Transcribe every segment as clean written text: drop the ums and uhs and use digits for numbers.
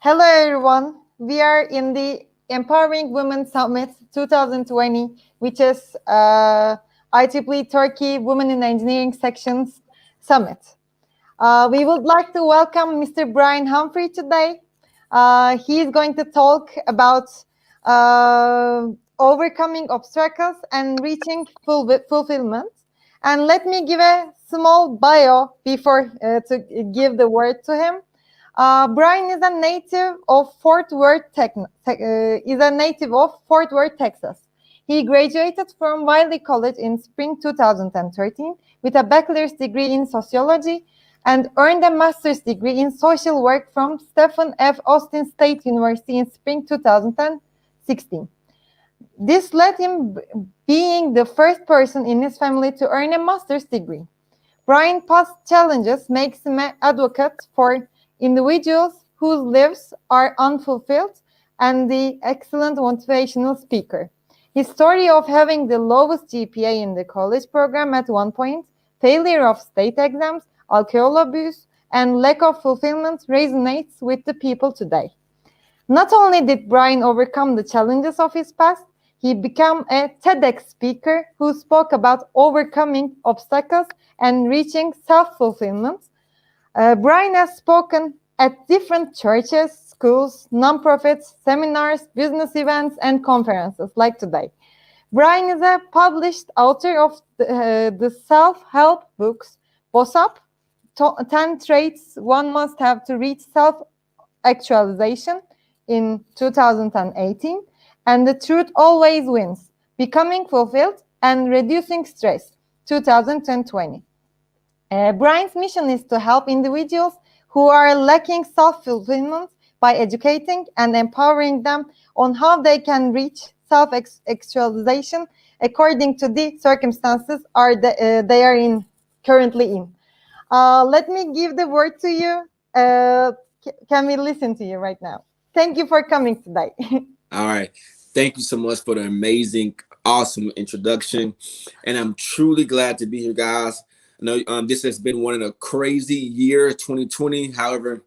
Hello, everyone. We are in the Empowering Women Summit 2020, which is IEEE Turkey Women in Engineering Sections Summit. We would like to welcome Mr. Bryan Humphrey today. He is going to talk about uh, overcoming obstacles and reaching fulfillment. And let me give a small bio before to give the word to him. Bryan is a native of Fort Worth, Texas. He graduated from Wiley College in spring 2013 with a bachelor's degree in sociology and earned a master's degree in social work from Stephen F. Austin State University in spring 2016. This led him being the first person in his family to earn a master's degree. Bryan's past challenges makes him an advocate for individuals whose lives are unfulfilled and the excellent motivational speaker. His story of having the lowest GPA in the college program at one point, failure of state exams, alcohol abuse, and lack of fulfillment resonates with the people today. Not only did Bryan overcome the challenges of his past, he became a TEDx speaker who spoke about overcoming obstacles and reaching self-fulfillment. Bryan has spoken at different churches, schools, nonprofits, seminars, business events, and conferences like today. Bryan is a published author of the self-help books, Boss Up, 10 Traits One Must Have to Reach Self-Actualization in 2018, and The Truth Always Wins, Becoming Fulfilled and Reducing Stress, 2020. Bryan's mission is to help individuals who are lacking self-fulfillment by educating and empowering them on how they can reach self-actualization according to the circumstances they are currently in. Let me give the word to you. Can we listen to you right now? Thank you for coming today. All right. Thank you so much for the amazing, awesome introduction. And I'm truly glad to be here, guys. I know this has been one of the crazy year 2020. However,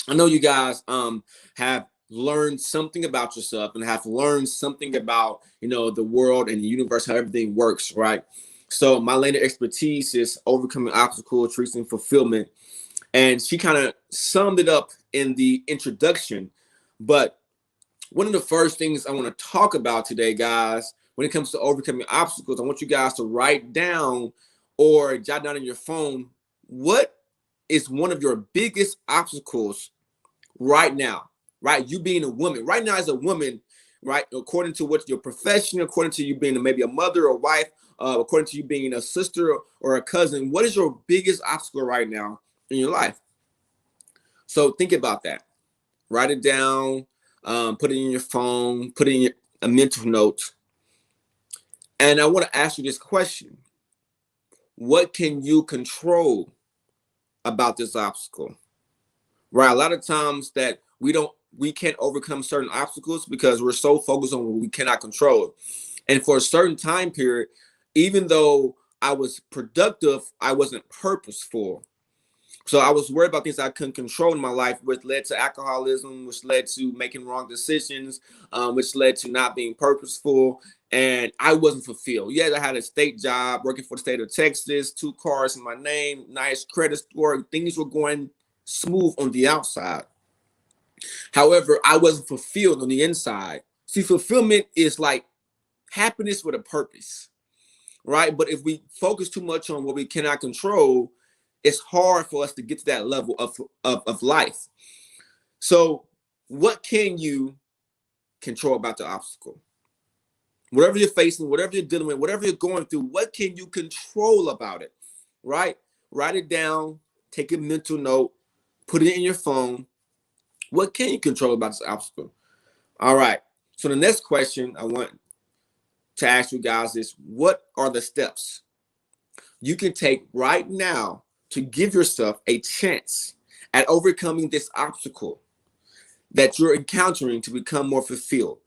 I know you guys have learned something about yourself and have learned something about, the world and the universe, how everything works, right? So my lane of expertise is overcoming obstacles, reaching fulfillment. And she kind of summed it up in the introduction. But one of the first things I want to talk about today, guys, when it comes to overcoming obstacles, I want you guys to write down or jot down in your phone, what is one of your biggest obstacles right now, right? You being a woman, right now as a woman, right? According to what your profession, according to you being maybe a mother or wife, according to you being a sister or a cousin, what is your biggest obstacle right now in your life? So think about that. Write it down, put it in your phone, put it in a mental note. And I want to ask you this question. What can you control about this obstacle? Right. A lot of times that we can't overcome certain obstacles because we're so focused on what we cannot control. And for a certain time period, even though I was productive, I wasn't purposeful. So I was worried about things I couldn't control in my life, which led to alcoholism, which led to making wrong decisions, which led to not being purposeful. And I wasn't fulfilled. Yeah, I had a state job working for the state of Texas, 2 cars in my name, nice credit score. Things were going smooth on the outside. However, I wasn't fulfilled on the inside. See, fulfillment is like happiness with a purpose, right? But if we focus too much on what we cannot control, it's hard for us to get to that level of life. So what can you control about the obstacle? Whatever you're facing, whatever you're dealing with, whatever you're going through, what can you control about it, right? Write it down, take a mental note, put it in your phone. What can you control about this obstacle? All right. So the next question I want to ask you guys is, what are the steps you can take right now to give yourself a chance at overcoming this obstacle that you're encountering to become more fulfilled,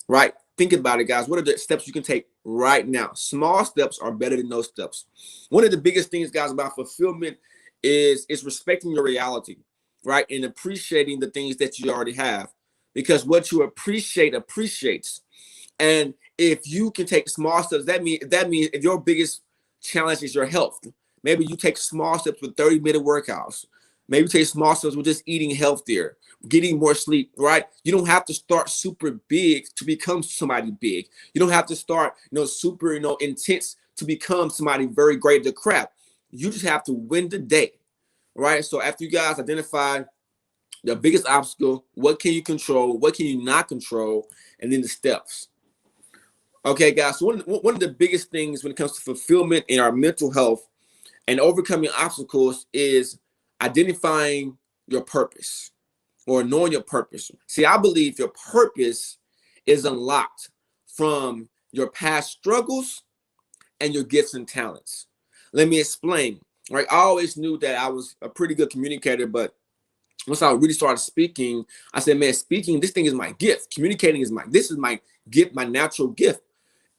right? Think about it, guys. What are the steps you can take right now? Small steps are better than no steps. One of the biggest things, guys, about fulfillment is respecting your reality. right? And appreciating the things that you already have, because what you appreciate appreciates. And if you can take small steps, that means if your biggest challenge is your health, maybe you take small steps with 30-minute workouts. Maybe you take small steps with just eating healthier, getting more sleep, right? You don't have to start super big to become somebody big. You don't have to start, super, intense to become somebody very great at the craft. You just have to win the day, right? So after you guys identify the biggest obstacle, what can you control, what can you not control, and then the steps. Okay, guys, so one of the biggest things when it comes to fulfillment in our mental health and overcoming obstacles is identifying your purpose or knowing your purpose. See, I believe your purpose is unlocked from your past struggles and your gifts and talents. Let me explain. Right, I always knew that I was a pretty good communicator, but once I really started speaking, I said, man, speaking, this thing is my gift. Communicating is my gift, my natural gift.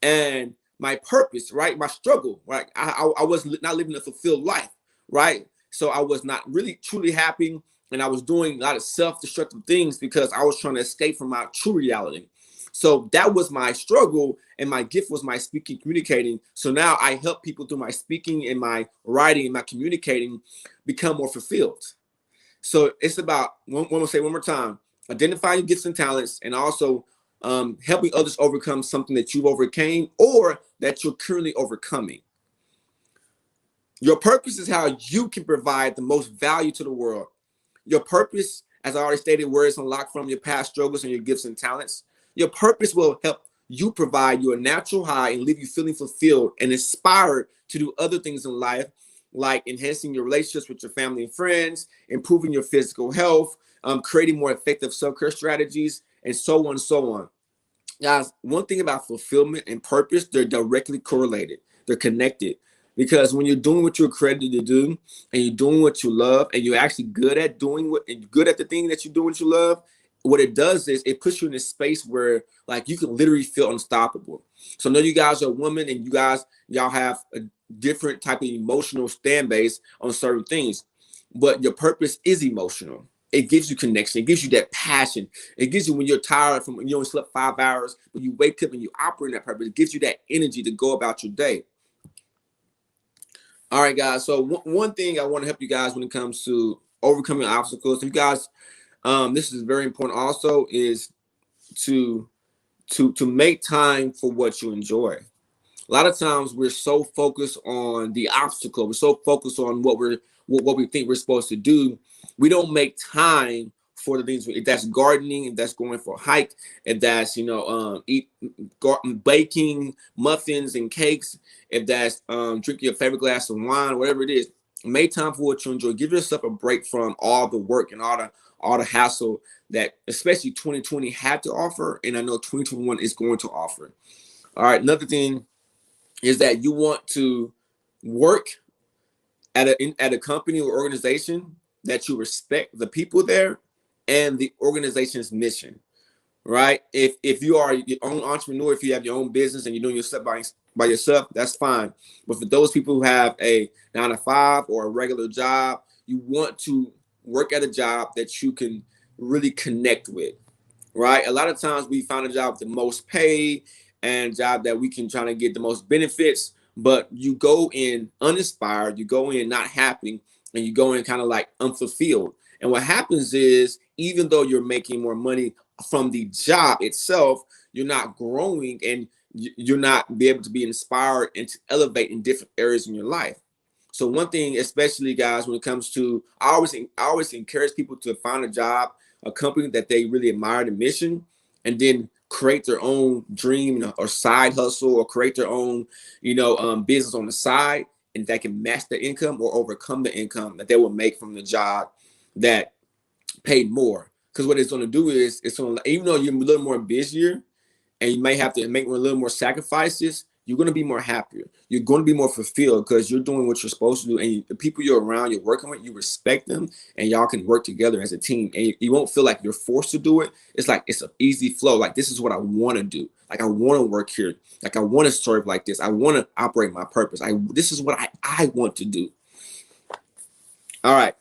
And my purpose, right? My struggle, right? I was not living a fulfilled life, right? So I was not really truly happy. And I was doing a lot of self-destructive things because I was trying to escape from my true reality. So that was my struggle, and my gift was my speaking, communicating. So now I help people through my speaking and my writing and my communicating become more fulfilled. So it's about, one more time, identifying your gifts and talents, and also helping others overcome something that you've overcame or that you're currently overcoming. Your purpose is how you can provide the most value to the world. Your purpose, as I already stated, where it's unlocked from your past struggles and your gifts and talents. Your purpose will help you provide you a natural high and leave you feeling fulfilled and inspired to do other things in life, like enhancing your relationships with your family and friends, improving your physical health, creating more effective self-care strategies, and so on and so on. Guys, one thing about fulfillment and purpose, they're directly correlated. They're connected. Because when you're doing what you're credited to do, and you're doing what you love, and you're actually good at the thing that you do what you love, what it does is it puts you in a space where like you can literally feel unstoppable. So I know you guys are women, and y'all have a different type of emotional stand base on certain things, but your purpose is emotional. It gives you connection. It gives you that passion. It gives you, when you're tired from, you only slept 5 hours, but you wake up and you operate in that purpose. It gives you that energy to go about your day. All right, guys. So one thing I want to help you guys when it comes to overcoming obstacles, you guys, this is very important also, is to make time for what you enjoy. A lot of times we're so focused on the obstacle. We're so focused on what we think we're supposed to do. We don't make time for the things. If that's gardening, if that's going for a hike, if that's baking muffins and cakes, if that's drinking your favorite glass of wine, whatever it is, make time for what you enjoy. Give yourself a break from all the work and all the hassle that especially 2020 had to offer, and I know 2021 is going to offer. All right, another thing is that you want to work at a company or organization that you respect the people there and the organization's mission, right? If you are your own entrepreneur, if you have your own business and you're doing your stuff by yourself, that's fine. But for those people who have a 9-to-5 or a regular job, you want to work at a job that you can really connect with, right? A lot of times we find a job with the most pay and a job that we can try to get the most benefits, but you go in uninspired, you go in not happy, and you go in kind of like unfulfilled. And what happens is, even though you're making more money from the job itself, you're not growing, and you're not be able to be inspired and to elevate in different areas in your life. So one thing, especially guys, when it comes to, I always encourage people to find a job, a company that they really admire the mission, and then create their own dream or side hustle, or create their own, business on the side, and that can match their income or overcome the income that they will make from the job that paid more. Because what it's going to do is, it's going to, even though you're a little more busier and you may have to make a little more sacrifices, you're going to be more happier. You're going to be more fulfilled because you're doing what you're supposed to do. And the people you're around, you're working with, you respect them, and y'all can work together as a team. And you won't feel like you're forced to do it. It's like, it's an easy flow. Like, this is what I want to do. Like, I want to work here. Like, I want to serve like this. I want to operate my purpose. This is what I want to do. All right.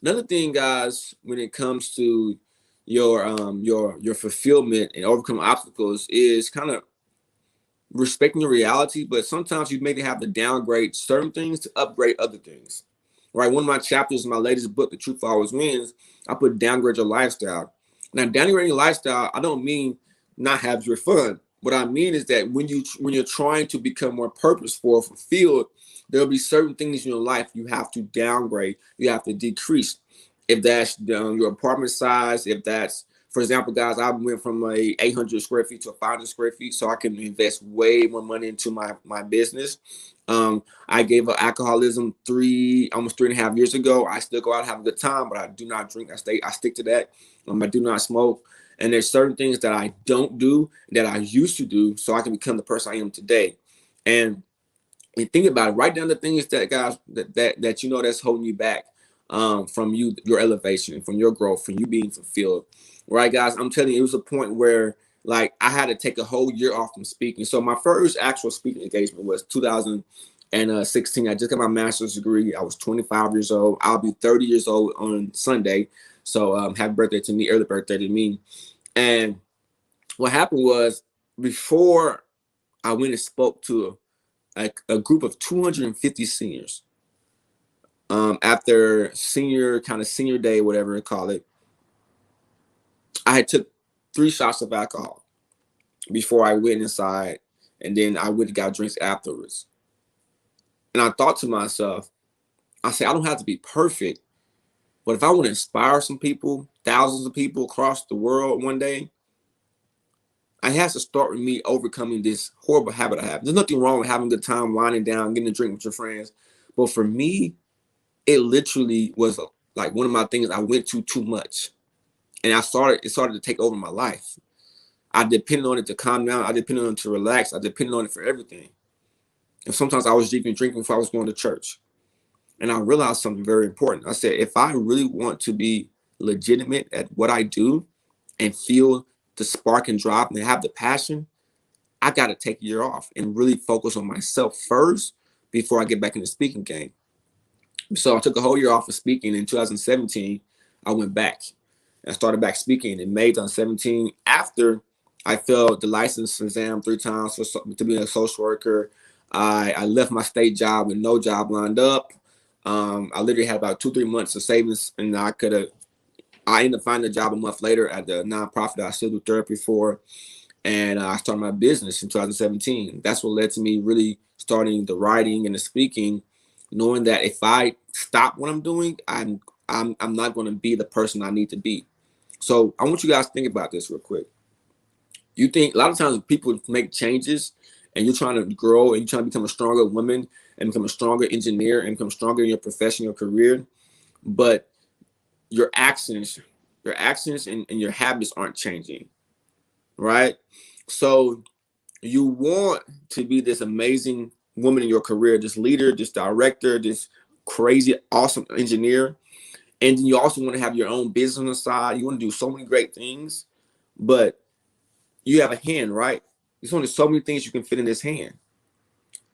Another thing, guys, when it comes to your fulfillment and overcoming obstacles is kind of respecting your reality, but sometimes you may have to downgrade certain things to upgrade other things. Right? One of my chapters in my latest book, The Truth Always Wins, I put downgrade your lifestyle. Now, downgrading your lifestyle, I don't mean not have your fun. What I mean is that when you're trying to become more purposeful or fulfilled, there'll be certain things in your life you have to downgrade, you have to decrease. If that's your apartment size, if that's, for example, guys, I went from a 800 square feet to a 500 square feet, so I can invest way more money into my business. I gave up alcoholism almost 3.5 years ago. I still go out and have a good time, but I do not drink. I stick to that. I do not smoke. And there's certain things that I don't do that I used to do, so I can become the person I am today. And think about it. Write down the things that, guys, that you know that's holding you back from your elevation, from your growth, from you being fulfilled. Right, guys? I'm telling you, it was a point where like I had to take a whole year off from speaking. So my first actual speaking engagement was 2016. I just got my master's degree. I was 25 years old. I'll be 30 years old on Sunday. So happy birthday to me, early birthday to me. And what happened was, before I went and spoke to a group of 250 seniors, after senior day, whatever you call it, I had took 3 shots of alcohol before I went inside, and then I went and got drinks afterwards. And I thought to myself, I said, I don't have to be perfect, but if I want to inspire some people, thousands of people across the world one day, it has to start with me overcoming this horrible habit I have. There's nothing wrong with having a good time, winding down, getting a drink with your friends. But for me, it literally was like one of my things I went to too much. And it started to take over my life. I depended on it to calm down. I depended on it to relax. I depended on it for everything. And sometimes I was even drinking before I was going to church. And I realized something very important. I said, if I really want to be legitimate at what I do and feel the spark and drive and have the passion, I got to take a year off and really focus on myself first before I get back in the speaking game. So I took a whole year off of speaking. In 2017, I went back. I started back speaking in May 2017 after I failed the license exam 3 times to be a social worker. I left my state job with no job lined up. I literally had about 2-3 months of savings, and I ended up finding a job a month later at the nonprofit that I still do therapy for. And I started my business in 2017. That's what led to me really starting the writing and the speaking, knowing that if I stop what I'm doing, I'm not going to be the person I need to be. So I want you guys to think about this real quick. You think a lot of times people make changes, and you're trying to grow and you're trying to become a stronger woman and become a stronger engineer and become stronger in your profession, your career, but your actions and your habits aren't changing, right? So you want to be this amazing woman in your career, this leader, this director, this crazy, awesome engineer. And then you also want to have your own business on the side. You want to do so many great things, but you have a hand, right? There's only so many things you can fit in this hand.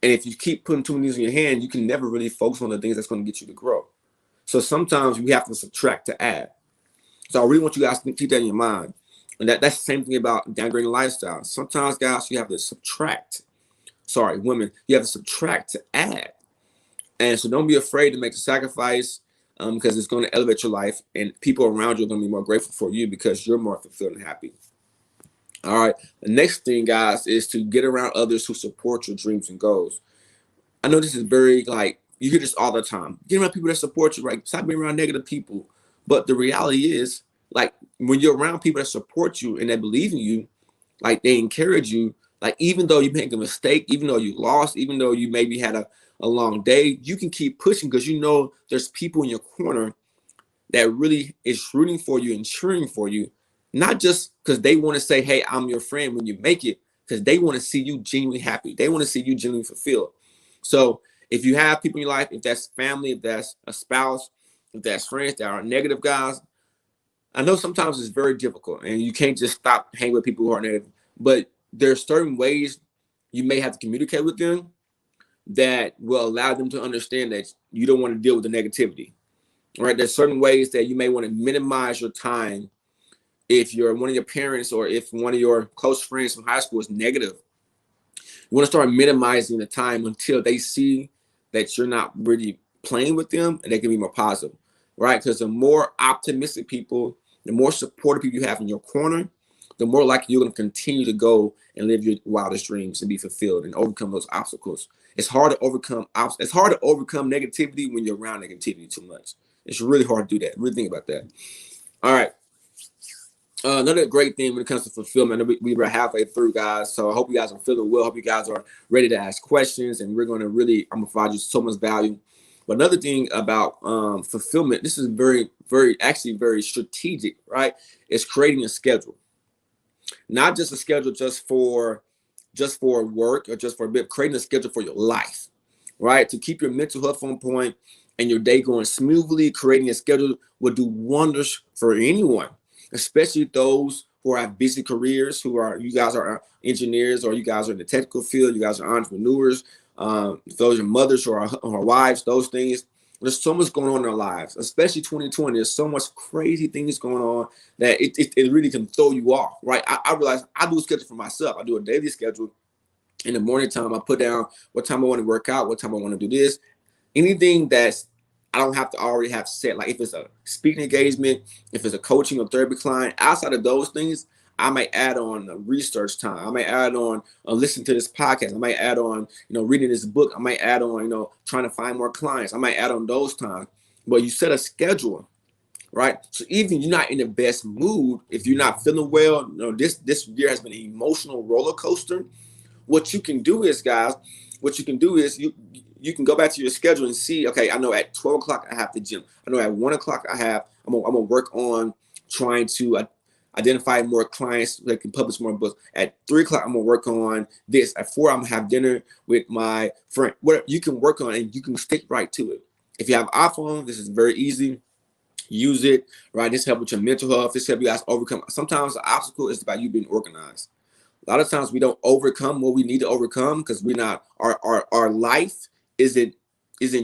And if you keep putting too many things in your hand, you can never really focus on the things that's going to get you to grow. So sometimes we have to subtract to add. So I really want you guys to keep that in your mind. And that's the same thing about downgrading lifestyle. Sometimes, guys, you have to subtract. Sorry, women, you have to subtract to add. And so don't be afraid to make the sacrifice, because it's going to elevate your life, and people around you are going to be more grateful for you because you're more fulfilled and happy. All right. The next thing, guys, is to get around others who support your dreams and goals. I know this is very, like, you hear this all the time. Get around people that support you, right? Stop being around negative people. But the reality is, like, when you're around people that support you and that believe in you, like, they encourage you, like, even though you make a mistake, even though you lost, even though you maybe had a long day, you can keep pushing because you know there's people in your corner that really is rooting for you and cheering for you, not just because they want to say, hey, I'm your friend when you make it, because they want to see you genuinely happy. They want to see you genuinely fulfilled. So if you have people in your life, if that's family, if that's a spouse, if that's friends that are negative, guys, I know sometimes it's very difficult and you can't just stop hanging with people who are negative, but there's certain ways you may have to communicate with them that will allow them to understand that you don't want to deal with the negativity. right? There's certain ways that you may want to minimize your time. If you're one of your parents or if one of your close friends from high school is negative, you want to start minimizing the time until they see that you're not really playing with them and they can be more positive, right? Because the more optimistic people, the more supportive people you have in your corner, the more likely you're going to continue to go and live your wildest dreams and be fulfilled and overcome those obstacles. It's hard to overcome negativity when you're around negativity too much. It's really hard to do that. Really think about that. All right. Another great thing when it comes to fulfillment, we were halfway through, guys. So I hope you guys are feeling well. Hope you guys are ready to ask questions, and I'm gonna provide you so much value. But another thing about fulfillment, this is actually very strategic, right? It's creating a schedule, not just a schedule just for work or just for a bit. Creating a schedule for your life, right? To keep your mental health on point and your day going smoothly. Creating a schedule will do wonders for anyone, especially those who have busy careers, you guys are engineers, or you guys are in the technical field, you guys are entrepreneurs, those are mothers or wives, those things. There's so much going on in our lives, especially 2020. There's so much crazy things going on that it really can throw you off, right? I realize I do a schedule for myself. I do a daily schedule. In the morning time, I put down what time I want to work out, what time I want to do this. Anything that's I don't have to already have set, like if it's a speaking engagement, if it's a coaching or therapy client, outside of those things, I might add on a research time. I might add on listening to this podcast. I might add on, reading this book. I might add on, trying to find more clients. I might add on those times. But you set a schedule, right? So even you're not in the best mood, if you're not feeling well, this year has been an emotional roller coaster. What you can do is, guys, you can go back to your schedule and see, okay, I know at 12 o'clock I have the gym. I know at 1 o'clock I'm gonna work on trying to identify more clients that can publish more books. At 3 o'clock, I'm gonna work on this. At 4, I'm gonna have dinner with my friend. Whatever you can work on, and you can stick right to it. If you have an iPhone, this is very easy. Use it, right? This helps with your mental health. This helps you guys overcome. Sometimes the obstacle is about you being organized. A lot of times we don't overcome what we need to overcome because we're not, our life isn't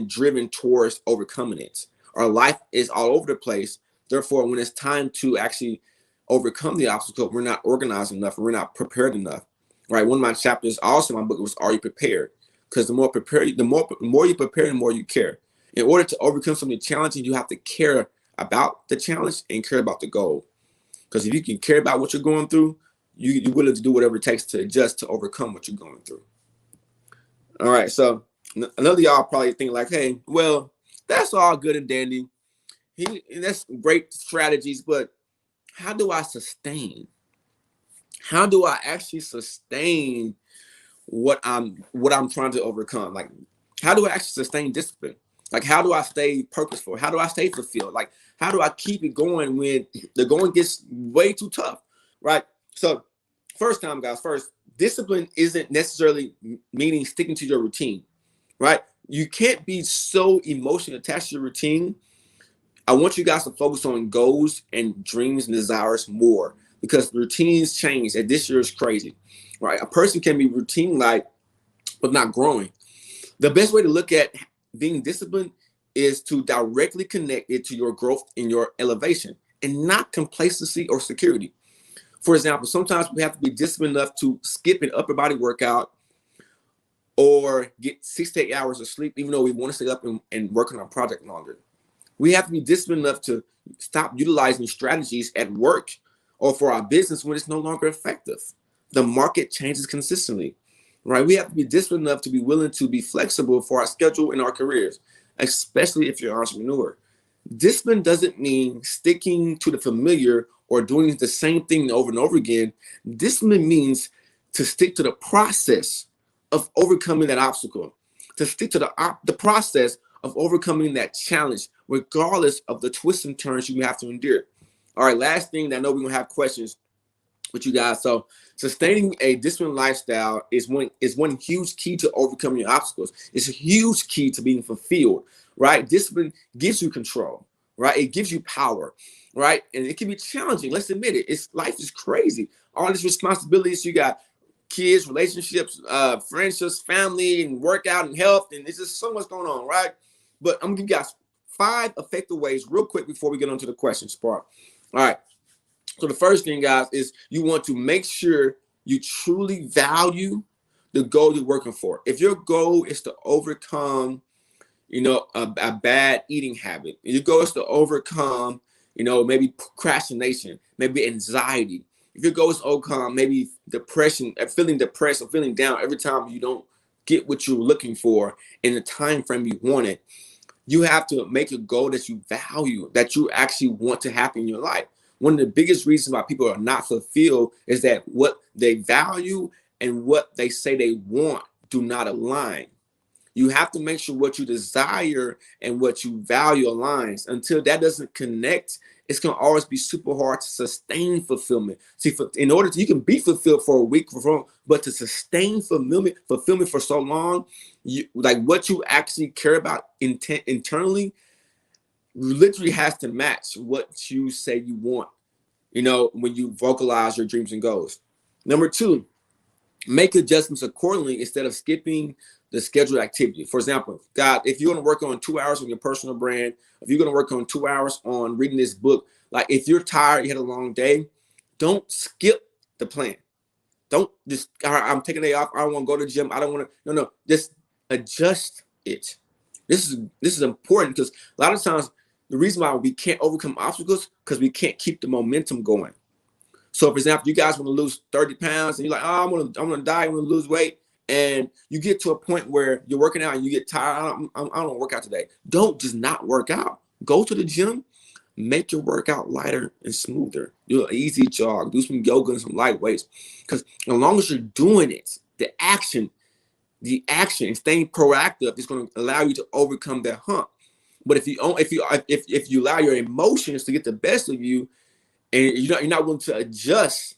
driven towards overcoming it. Our life is all over the place. Therefore, when it's time to actually overcome the obstacle, we're not organized enough, we're not prepared enough. Right? One of my chapters also in my book was "Are You Prepared?" Because the more you prepare, the more you care. In order to overcome something challenging, you have to care about the challenge and care about the goal. Because if you can care about what you're going through, you're willing to do whatever it takes to adjust to overcome what you're going through. All right, so another of y'all probably think like, hey, well, that's all good and dandy. That's great strategies, but how do I sustain? How do I actually sustain what I'm trying to overcome? Like, how do I actually sustain discipline? Like, how do I stay purposeful? How do I stay fulfilled? Like, how do I keep it going when the going gets way too tough, right? So, first, discipline isn't necessarily meaning sticking to your routine, right? You can't be so emotionally attached to your routine. I want you guys to focus on goals and dreams and desires more, because routines change, and this year is crazy, right? A person can be routine-like but not growing. The best way to look at being disciplined is to directly connect it to your growth and your elevation, and not complacency or security. For example, sometimes we have to be disciplined enough to skip an upper body workout or get 6 to 8 hours of sleep, even though we want to stay up and work on our project longer. We have to be disciplined enough to stop utilizing strategies at work or for our business when it's no longer effective. The market changes consistently, right? We have to be disciplined enough to be willing to be flexible for our schedule and our careers, especially if you're an entrepreneur. Discipline doesn't mean sticking to the familiar or doing the same thing over and over again. Discipline means to stick to the process of overcoming that obstacle, to stick to the process of overcoming that challenge, regardless of the twists and turns you have to endure. All right, last thing that I know we're gonna have questions with you guys. So sustaining a disciplined lifestyle is one huge key to overcoming your obstacles. It's a huge key to being fulfilled, right? Discipline gives you control, right? It gives you power, right? And it can be challenging. Let's admit it. Life is crazy. All these responsibilities, you got kids, relationships, friendships, family, and workout and health, and there's just so much going on, right? But I'm gonna give you guys 5 effective ways real quick before we get on to the questions part. All right. So the first thing, guys, is you want to make sure you truly value the goal you're working for. If your goal is to overcome, a bad eating habit, your goal is to overcome, maybe procrastination, maybe anxiety. If your goal is to overcome maybe depression, feeling depressed or feeling down every time you don't get what you're looking for in the time frame you wanted, you have to make a goal that you value, that you actually want to happen in your life. One of the biggest reasons why people are not fulfilled is that what they value and what they say they want do not align. You have to make sure what you desire and what you value aligns. Until that doesn't connect, it's going to always be super hard to sustain fulfillment. See, in order to, you can be fulfilled for a week, but to sustain fulfillment for so long, like what you actually care about internally literally has to match what you say you want, when you vocalize your dreams and goals. Number 2, make adjustments accordingly instead of skipping the scheduled activity. For example, God, if you're going to work on 2 hours on your personal brand, if you're going to work on 2 hours on reading this book, like if you're tired, you had a long day, don't skip the plan. Don't just, all right, I'm taking a day off. I don't want to go to the gym. I don't want to, no, just adjust it. This is important because a lot of times the reason why we can't overcome obstacles because we can't keep the momentum going. So, for example, you guys want to lose 30 pounds and you're like, oh, I'm gonna die, I'm gonna lose weight. And you get to a point where you're working out and you get tired. I don't want to work out today. Don't just not work out. Go to the gym, make your workout lighter and smoother. Do an easy jog, do some yoga and some light weights. Because as long as you're doing it, the action and staying proactive is going to allow you to overcome that hump. But if you allow your emotions to get the best of you, and you're not willing to adjust,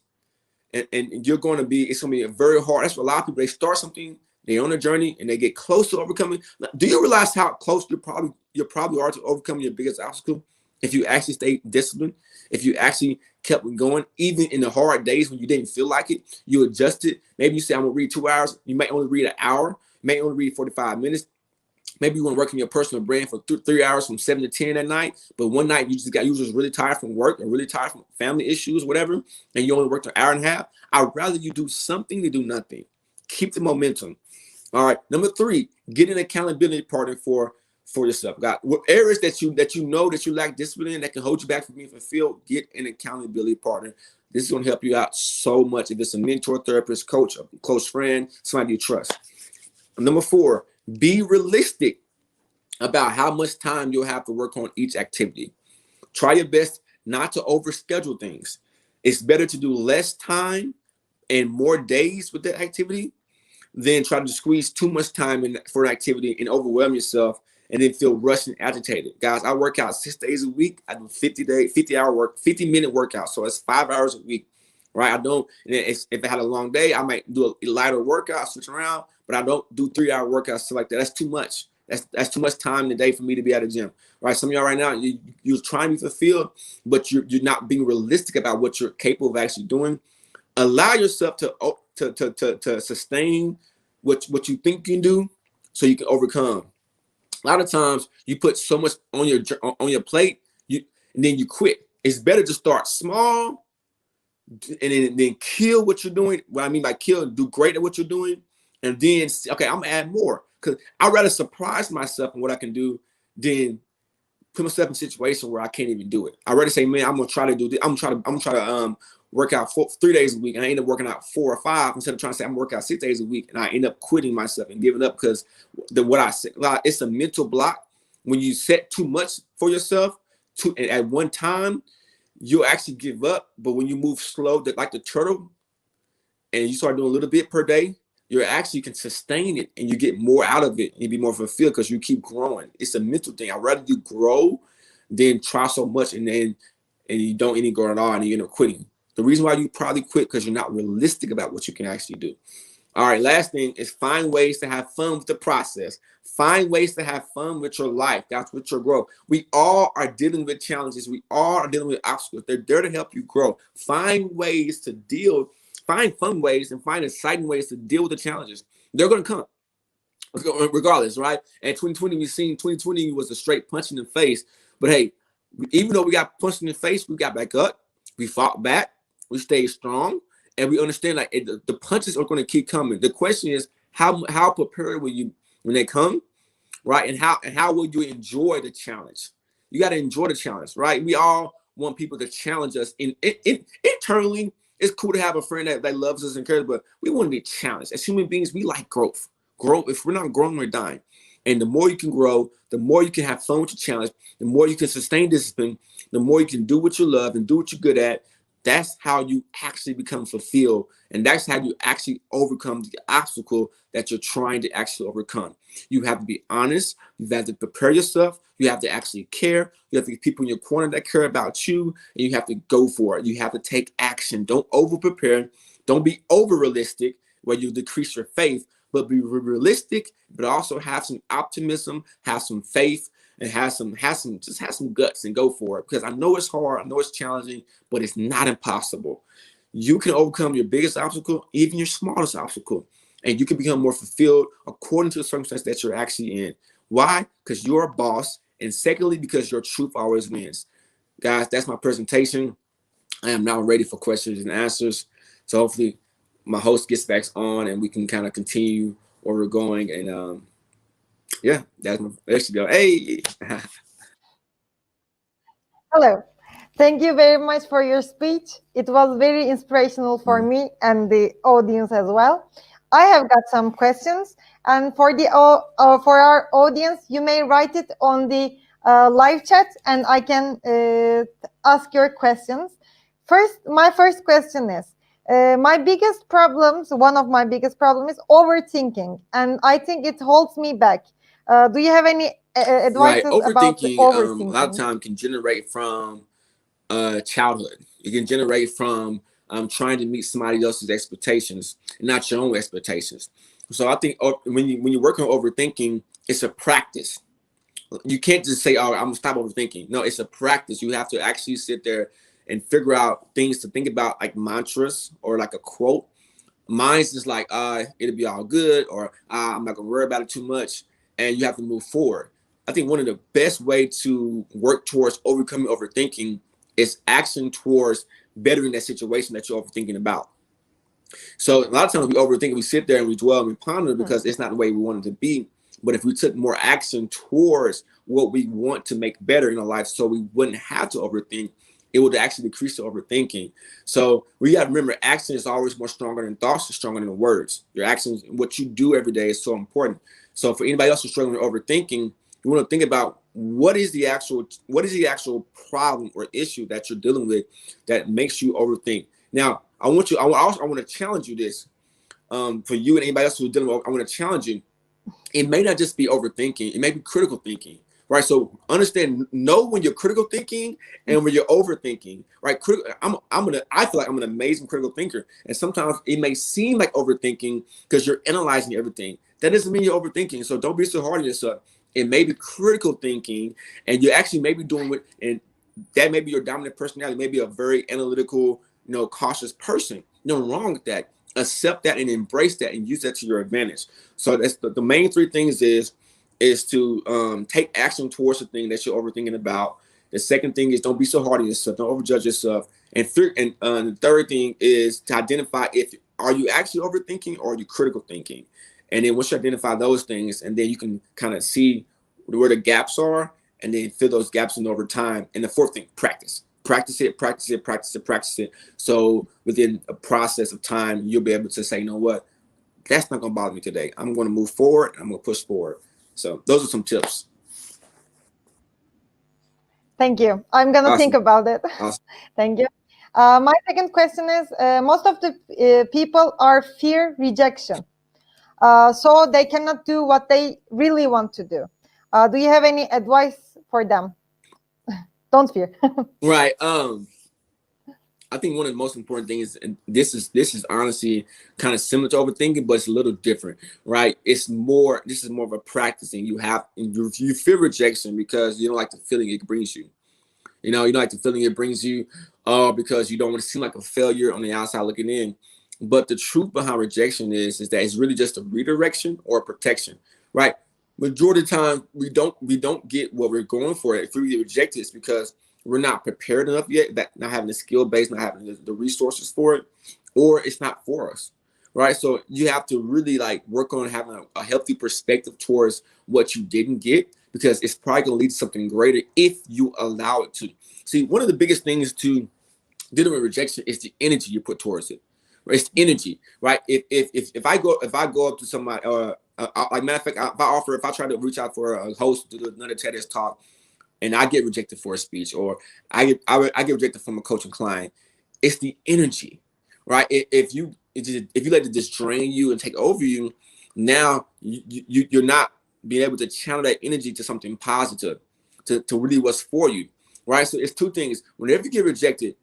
and you're going to be, it's going to be very hard. That's what a lot of people, they start something, they're on a journey, and they get close to overcoming. Do you realize how close you probably are to overcoming your biggest obstacle if you actually stay disciplined, if you actually kept going, even in the hard days when you didn't feel like it, you adjusted. Maybe you say, I'm going to read 2 hours. You might only read an hour, you may only read 45 minutes. Maybe you want to work on your personal brand for 3 hours from 7 to 10 at night, but one night you was just really tired from work or really tired from family issues, whatever, and you only worked an hour and a half. I'd rather you do something than do nothing. Keep the momentum. All right. Number 3, get an accountability partner for yourself. God, what areas that you know that you lack discipline in that can hold you back from being fulfilled, get an accountability partner. This is going to help you out so much. If it's a mentor, therapist, coach, a close friend, somebody you trust. Number 4, be realistic about how much time you'll have to work on each activity. Try your best not to overschedule things. It's better to do less time and more days with that activity than try to squeeze too much time in for an activity and overwhelm yourself and then feel rushed and agitated. Guys, I work out 6 days a week. I do 50-minute workout. So it's 5 hours a week, right? If I had a long day, I might do a lighter workout, switch around, but I don't do 3-hour workouts, stuff like that. That's too much. That's too much time in the day for me to be at a gym, right? Some of y'all right now, you're trying to be fulfilled, but you're not being realistic about what you're capable of actually doing. Allow yourself to sustain what you think you can do so you can overcome. A lot of times you put so much on your plate, and then you quit. It's better to start small and then kill what you're doing. What I mean by kill, do great at what you're doing, and then okay, I'm gonna add more. Because I'd rather surprise myself in what I can do than put myself in a situation where I can't even do it. I'd rather say, man, I'm gonna try to do this. I'm gonna try to work out 3 days a week, and I end up working out 4 or 5 instead of trying to say I'm gonna work out 6 days a week, and I end up quitting myself and giving up because what I said, it's a mental block. When you set too much for yourself at one time, you'll actually give up. But when you move slow, like the turtle, and you start doing a little bit per day, you actually can sustain it and you get more out of it and you be more fulfilled because you keep growing. It's a mental thing. I'd rather you grow than try so much and you don't any grow at all and you end up quitting. The reason why you probably quit because you're not realistic about what you can actually do. All right, last thing is find ways to have fun with the process. Find ways to have fun with your life. That's with your growth. We all are dealing with challenges. We all are dealing with obstacles. They're there to help you grow. Find fun ways and find exciting ways to deal with the challenges. They're going to come. regardless, right? And 2020, we seen 2020 was a straight punch in the face. But hey, even though we got punched in the face, we got back up, we fought back, we stayed strong, and we understand like the punches are going to keep coming. The question is, how prepared will you when they come, right? And how will you enjoy the challenge? You got to enjoy the challenge, right? We all want people to challenge us. Internally, it's cool to have a friend that loves us and cares, but we want to be challenged. As human beings, we like growth. Grow. If we're not growing, we're dying. And the more you can grow, the more you can have fun with your challenge, the more you can sustain discipline, the more you can do what you love and do what you're good at. That's how you actually become fulfilled. And that's how you actually overcome the obstacle that you're trying to actually overcome. You have to be honest. You have to prepare yourself. You have to actually care. You have to get people in your corner that care about you, and you have to go for it. You have to take action. Don't over prepare. Don't be over realistic where you decrease your faith, but be realistic, but also have some optimism, have some faith, and have some guts and go for it. Because I know it's hard, I know it's challenging, but it's not impossible. You can overcome your biggest obstacle, even your smallest obstacle, and you can become more fulfilled according to the circumstance that you're actually in. Why? Because you're a boss, and secondly, because your truth always wins. Guys, that's my presentation. I am now ready for questions and answers. So hopefully my host gets back on and we can kind of continue where we're going. And yeah, there she go. Hey. Hello. Thank you very much for your speech. It was very inspirational for me and the audience as well. I have got some questions, and for our audience, you may write it on the live chat, and I can ask your questions. My first question is, my biggest problems. One of my biggest problems is overthinking, and I think it holds me back. Do you have any Right. advices about the Overthinking, a lot of overthinking? time can generate from childhood. It can generate from trying to meet somebody else's expectations and not your own expectations. So I think when you're working on overthinking, it's a practice. You can't just say, "Oh, I'm gonna stop overthinking." No, it's a practice. You have to actually sit there and figure out things to think about, like mantras or like a quote. Mine's just like, it'll be all good, or I'm not gonna worry about it too much, and you have to move forward. I think one of the best way to work towards overcoming overthinking is action towards bettering that situation that you're overthinking about. So a lot of times we overthink, we sit there and we dwell and we ponder because it's not the way we want it to be. But if we took more action towards what we want to make better in our life, so we wouldn't have to overthink, it would actually decrease the overthinking. So we got to remember, action is always more stronger than thoughts, is stronger than words. Your actions, what you do every day, is so important. So for anybody else who's struggling with overthinking, you want to think about what is the actual problem or issue that you're dealing with that makes you overthink. Now, I want to challenge you this, for you and anybody else who's dealing with. I want to challenge you. It may not just be overthinking; it may be critical thinking, right? So know when you're critical thinking and when you're overthinking, right? I feel like I'm an amazing critical thinker, and sometimes it may seem like overthinking because you're analyzing everything. That doesn't mean you're overthinking. So don't be so hard on yourself. It may be critical thinking, and you actually may be doing what, and that may be your dominant personality. Maybe a very analytical, cautious person. Nothing wrong with that. Accept that and embrace that and use that to your advantage. So that's the main three things is to take action towards the thing that you're overthinking about. The second thing is don't be so hard on yourself. Don't overjudge yourself. And the third thing is to identify if are you actually overthinking or are you critical thinking. And then once you identify those things, and then you can kind of see where the gaps are, and then fill those gaps in over time. And the fourth thing, practice. Practice it, practice it, practice it, practice it. So within a process of time, you'll be able to say, you know what, that's not going to bother me today. I'm going to move forward. I'm going to push forward. So those are some tips. Thank you. I'm going to think Awesome. about it. Awesome. Thank you. My second question is, most of the people are fear rejection. So they cannot do what they really want to do. Do you have any advice for them? Don't fear. Right. I think one of the most important things, and this is honestly kind of similar to overthinking, but it's a little different, right? This is more of a practicing. You feel rejection because you don't like the feeling it brings you. You don't like the feeling it brings you, because you don't want to seem like a failure on the outside looking in. But the truth behind rejection is that it's really just a redirection or a protection, right? Majority of the time we don't get what we're going for. If we get rejected, it's because we're not prepared enough yet, that not having the skill base, not having the resources for it, or it's not for us, right? So you have to really like work on having a healthy perspective towards what you didn't get, because it's probably going to lead to something greater if you allow it to. See, one of the biggest things to dealing with rejection is the energy you put towards it. Right? It's energy, right? If I go up to somebody, like matter of fact, if I try to reach out for a host to do another TEDx talk, and I get rejected for a speech, or I get rejected from a coaching client, it's the energy, right? If you let it just drain you and take over you, now you're not being able to channel that energy to something positive, to really what's for you, right? So it's two things. Whenever you get rejected,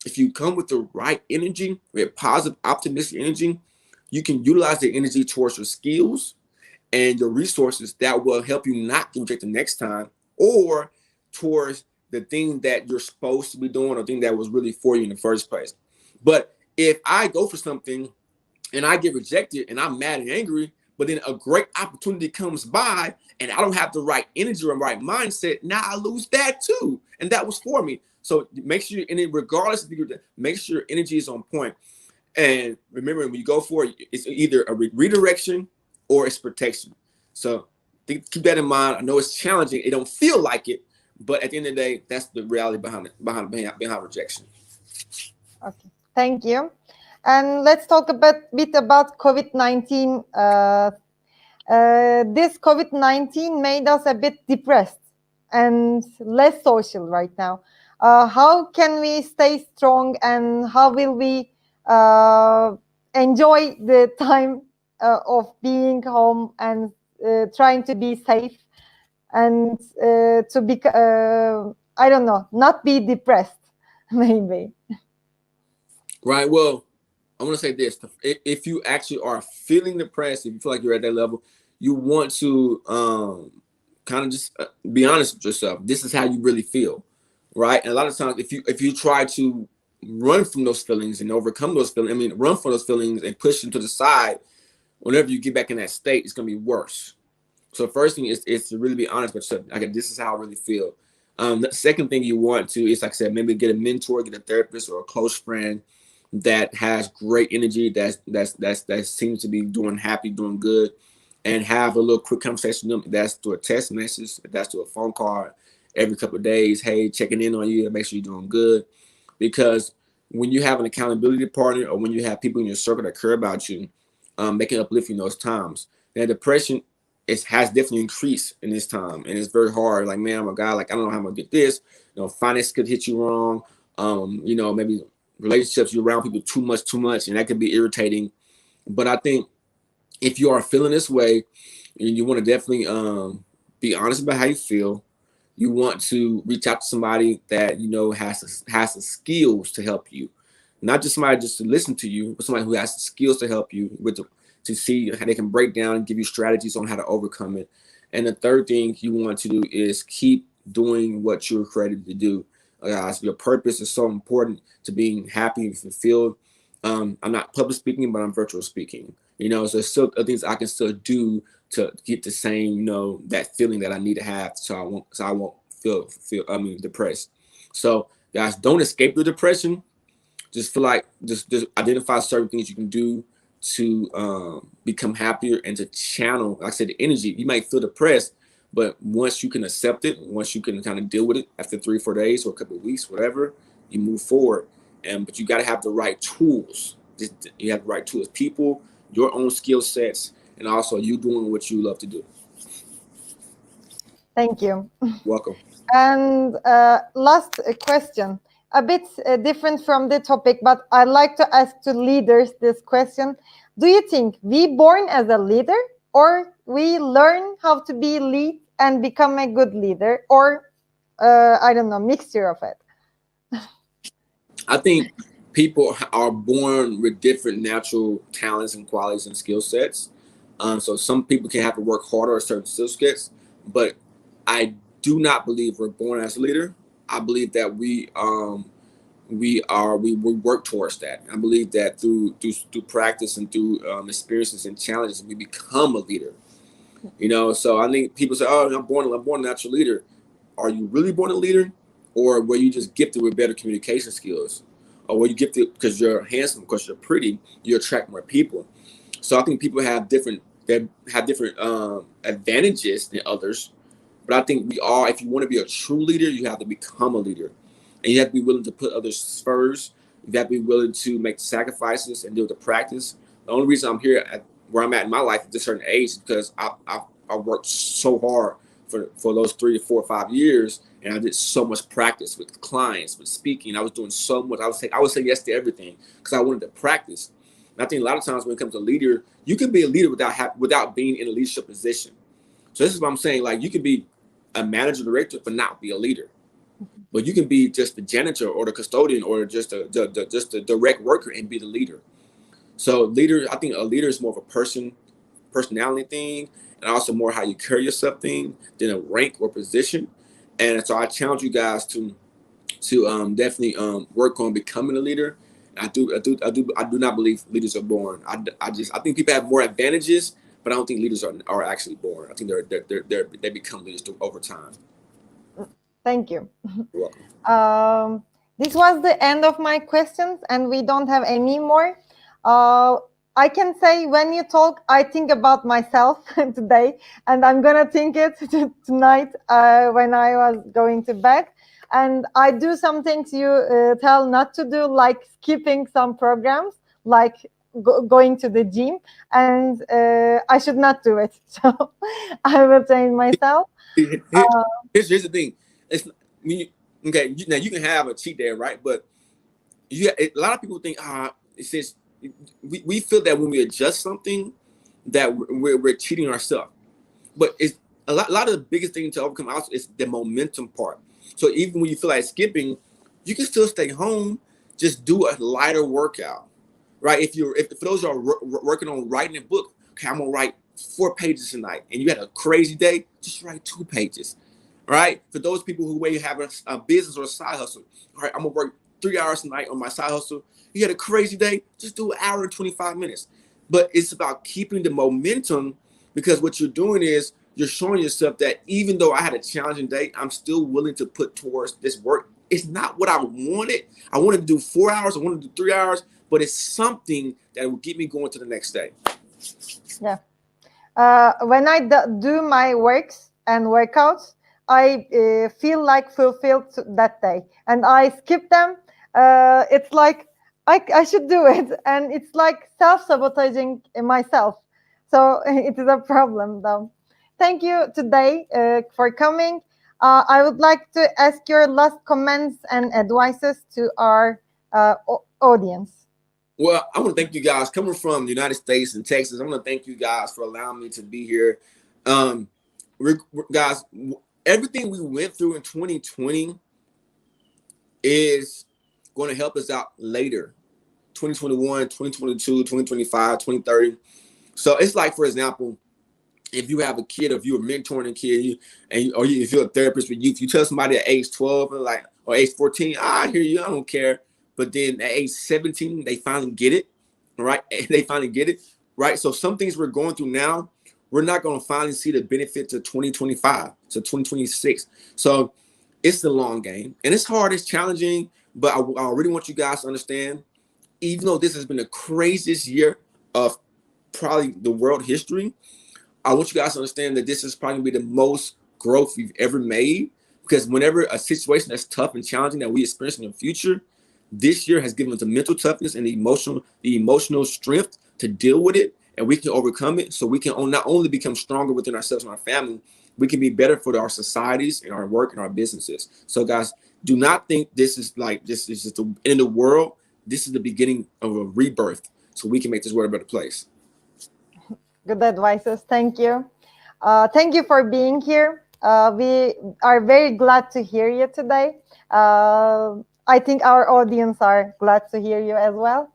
if you come with the right energy, with positive, optimistic energy, you can utilize the energy towards your skills and your resources that will help you not get rejected next time, or towards the thing that you're supposed to be doing, or thing that was really for you in the first place. But if I go for something and I get rejected and I'm mad and angry, but then a great opportunity comes by and I don't have the right energy or right mindset, now I lose that too. And that was for me. So make sure, and regardless of make sure your energy is on point. And remember, when you go for it, it's either a redirection or it's protection. So keep that in mind. I know it's challenging. It don't feel like it, but at the end of the day, that's the reality behind it, behind rejection. Okay, thank you. And let's talk a bit about COVID-19. This COVID-19 made us a bit depressed and less social right now. How can we stay strong, and how will we enjoy the time of being home and trying to be safe, and to be, I don't know, not be depressed, maybe. Right. Well, I want to say this: if you actually are feeling depressed, if you feel like you're at that level, you want to kind of just be honest with yourself. This is how you really feel, right? And a lot of times, if you try to run from those feelings and overcome those feelings, I mean, run from those feelings and push them to the side, whenever you get back in that state, it's going to be worse. So the first thing is to really be honest with yourself. Okay, this is how I really feel. The second thing you want to is, like I said, maybe get a mentor, get a therapist, or a close friend that has great energy, that seems to be doing happy, doing good, and have a little quick conversation with them. That's through a text message, that's through a phone call every couple of days. Hey, checking in on you to make sure you're doing good. Because when you have an accountability partner, or when you have people in your circle that care about you, they can uplift you in those times. Now, depression has definitely increased in this time, and it's very hard. Like, man, I'm a guy. Like, I don't know how I'm gonna get this. Finance could hit you wrong. Maybe relationships, you're around people too much, and that can be irritating. But I think if you are feeling this way, and you want to definitely be honest about how you feel, you want to reach out to somebody that has the skills to help you, not just somebody just to listen to you, but somebody who has the skills to help you to see how they can break down and give you strategies on how to overcome it. And the third thing you want to do is keep doing what you're created to do. Guys, your purpose is so important to being happy and fulfilled. I'm not public speaking, but I'm virtual speaking. So there's still things I can still do to get the same, that feeling that I need to have, so I won't feel depressed. So guys, don't escape the depression. Just feel like just identify certain things you can do to become happier and to channel, like I said, the energy. You might feel depressed, but once you can accept it, once you can kind of deal with it after 3 or 4 days or a couple of weeks, whatever, you move forward. But you got to have the right tools. You have the right tools, people, your own skill sets, and also you doing what you love to do. Thank you. Welcome. And last question, a bit different from the topic, but I like to ask to leaders this question. Do you think we born as a leader, or we learn how to be lead and become a good leader, or I don't know, mixture of it? I think people are born with different natural talents and qualities and skill sets. So some people can have to work harder at certain skill sets, but I do not believe we're born as a leader. I believe that we work towards that. I believe that through practice and through experiences and challenges, we become a leader. So I think people say, "Oh, I'm born a natural leader." Are you really born a leader, or were you just gifted with better communication skills, or were you gifted because you're handsome, because you're pretty, you attract more people? So I think people have different advantages than others. But I think we all, if you want to be a true leader, you have to become a leader, and you have to be willing to put others first. You have to be willing to make sacrifices and do the practice. The only reason I'm here at where I'm at in my life at a certain age is because I worked so hard for those 3 to 4 or 5 years, and I did so much practice with clients, with speaking. I was doing so much. I would say yes to everything because I wanted to practice. And I think a lot of times when it comes to leader, you can be a leader without being in a leadership position. So this is what I'm saying. Like, you can be a manager, director, but not be a leader. But you can be just the janitor or the custodian or just the direct worker and be the leader. So I think a leader is more of a personality thing, and also more how you carry yourself thing than a rank or position. And so I challenge you guys to definitely work on becoming a leader. I do not believe leaders are born. I think people have more advantages, but I don't think leaders are actually born. I think they become leaders over time. Thank you. You're welcome. This was the end of my questions, and we don't have any more. I can say when you talk, I think about myself today, and I'm gonna think it tonight when I was going to bed. And I do some things you tell not to do, like skipping some programs, like going to the gym, and I should not do it. So I will change myself. Here's the thing. It's okay. Now you can have a cheat day, right? But a lot of people think, it says we feel that when we adjust something, that we're cheating ourselves. But it's a lot of the biggest thing to overcome also is the momentum part. So even when you feel like skipping, you can still stay home, just do a lighter workout, right? If for those who are working on writing a book, okay, I'm gonna write 4 pages tonight, and you had a crazy day, just write 2 pages, right? For those people who may have a business or a side hustle, all right, I'm gonna work 3 hours tonight on my side hustle. You had a crazy day, just do an hour and 25 minutes. But it's about keeping the momentum, because what you're doing is you're showing yourself that even though I had a challenging day, I'm still willing to put towards this work. It's not what I wanted. I wanted to do 4 hours, I wanted to do 3 hours, but it's something that will get me going to the next day. Yeah. When I do my works and workouts, I feel like fulfilled that day, and I skip them. It's like I should do it, and it's like self-sabotaging myself. So it is a problem, though. Thank you today for coming. I would like to ask your last comments and advices to our audience. Well, I want to thank you guys coming from the United States and Texas. I want to thank you guys for allowing me to be here. Guys, everything we went through in 2020 is going to help us out later. 2021, 2022, 2025, 2030. So it's like, for example, if you have a kid, or if you're mentoring a kid, if you're a therapist with youth, you tell somebody at age 12 or age 14, I hear you, I don't care. But then at age 17, they finally get it, right? They finally get it, right? So some things we're going through now, we're not going to finally see the benefit to 2025, to 2026. So it's the long game, and it's hard, it's challenging, but I really want you guys to understand, even though this has been the craziest year of probably the world history, I want you guys to understand that this is probably going to be the most growth we've ever made, because whenever a situation that's tough and challenging that we experience in the future, this year has given us the mental toughness and the emotional strength to deal with it, and we can overcome it. So we can not only become stronger within ourselves and our family, we can be better for our societies and our work and our businesses. So guys, do not think this is just the end of the world. This is the beginning of a rebirth, so we can make this world a better place. Good advices. Thank you. Thank you for being here. We are very glad to hear you today. I think our audience are glad to hear you as well.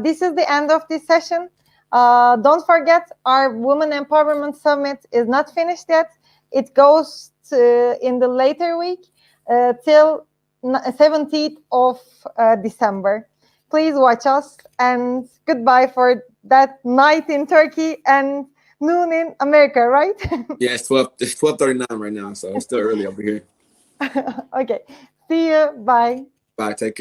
This is the end of this session. Don't forget, our Women Empowerment Summit is not finished yet. It goes in the later week till 17th of December. Please watch us, and goodbye for that night in Turkey, and noon in America, right? Yeah, it's 12:39 right now, so it's still early over here. Okay. See you. Bye. Bye. Take care.